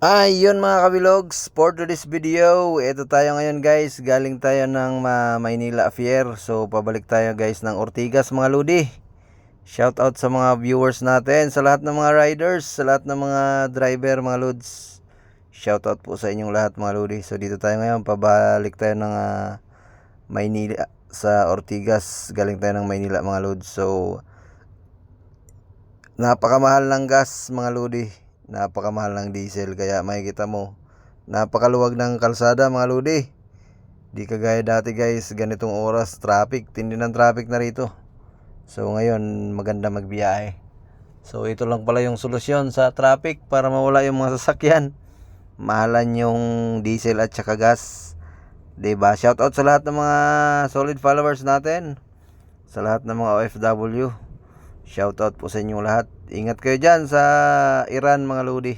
Yun mga kabilogs, for today's video, ito tayo ngayon guys, galing tayo ng Maynila Fair. So pabalik tayo guys ng Ortigas mga ludi. Shout out sa mga viewers natin, sa lahat ng mga riders, sa lahat ng mga driver mga lods. Shout out po sa inyong lahat mga ludi. So dito tayo ngayon, pabalik tayo ng Maynila sa Ortigas, galing tayo ng Maynila mga lods. So napakamahal ng gas mga lodi, napakamahal ng diesel, kaya makikita mo napakaluwag ng kalsada mga lodi. Di kagaya dati guys, ganitong oras traffic, tindi ng traffic na rito. So ngayon maganda magbiyahe. So ito lang pala yung solusyon sa traffic para mawala yung mga sasakyan. Mahalan yung diesel at saka gas. Diba? Shout out sa lahat ng mga solid followers natin, sa lahat ng mga OFW. Shoutout po sa inyong lahat. Ingat kayo dyan sa Iran mga lodi.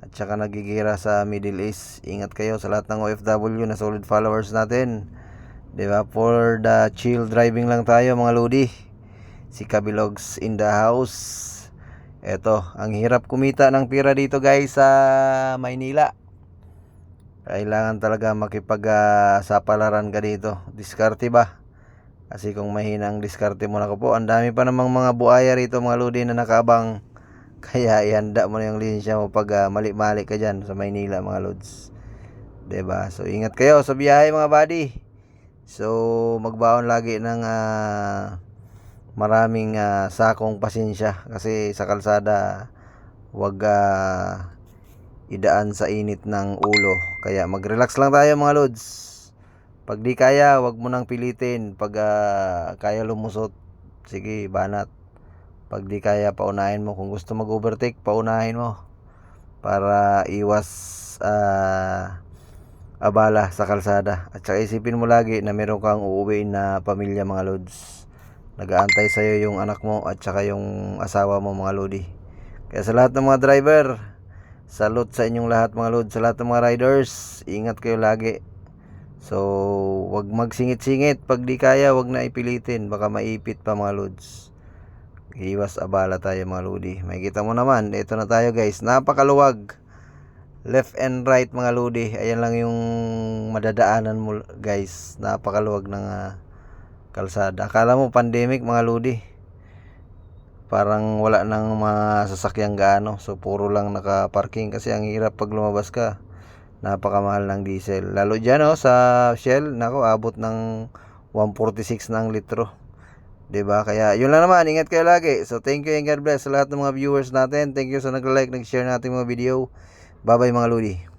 At saka nagigira sa Middle East. Ingat kayo sa lahat ng OFW na solid followers natin. Diba? For the chill driving lang tayo mga lodi. Si Kabilogs in the house. Eto, ang hirap kumita ng pira dito guys sa Maynila. Kailangan talaga makipag-sapalaran ka dito. Diskarte ba? Kasi kung mahina ang diskarte mo na po, ang dami pa namang mga buaya rito mga lodi na nakabang. Kaya ihanda mo na yung lisensya mo pag mali-mali ka dyan sa Maynila mga lods. 'Di ba? So ingat kayo sa biyahe mga buddy. So magbaon lagi ng maraming sakong pasensya. Kasi sa kalsada, wag idaan sa init ng ulo. Kaya mag-relax lang tayo mga lods. Pag di kaya, wag mo nang pilitin. Pag kaya lumusot, sige, banat. Pag di kaya, paunahin mo. Kung gusto mag-overtake, paunahin mo. Para iwas abala sa kalsada. At saka isipin mo lagi na meron kang uuwi na pamilya mga lods. Nag-aantay sa'yo yung anak mo at saka yung asawa mo mga lodi. Kaya sa lahat ng mga driver, salute sa inyong lahat mga lods. Sa lahat ng mga riders, ingat kayo lagi. So, wag magsingit-singit. Pag di kaya, wag na ipilitin. Baka maipit pa mga lods. Iwas abala tayo mga lodi. Makikita mo naman, ito na tayo guys. Napakaluwag. Left and right mga lodi. Ayan lang yung madadaanan mo guys. Napakaluwag ng kalsada. Akala mo pandemic mga lodi. Parang wala nang mga sasakyang gaano. So, puro lang nakaparking. Kasi ang hirap pag lumabas ka. Napakamahal ng diesel. Lalo dyan sa Shell, nako abot ng 146 ng litro. 'Di ba? Kaya yun lang naman, ingat kayo lagi. So thank you and God bless sa lahat ng mga viewers natin. Thank you sa nag-like, nag-share natin mga video. Bye-bye mga lodi.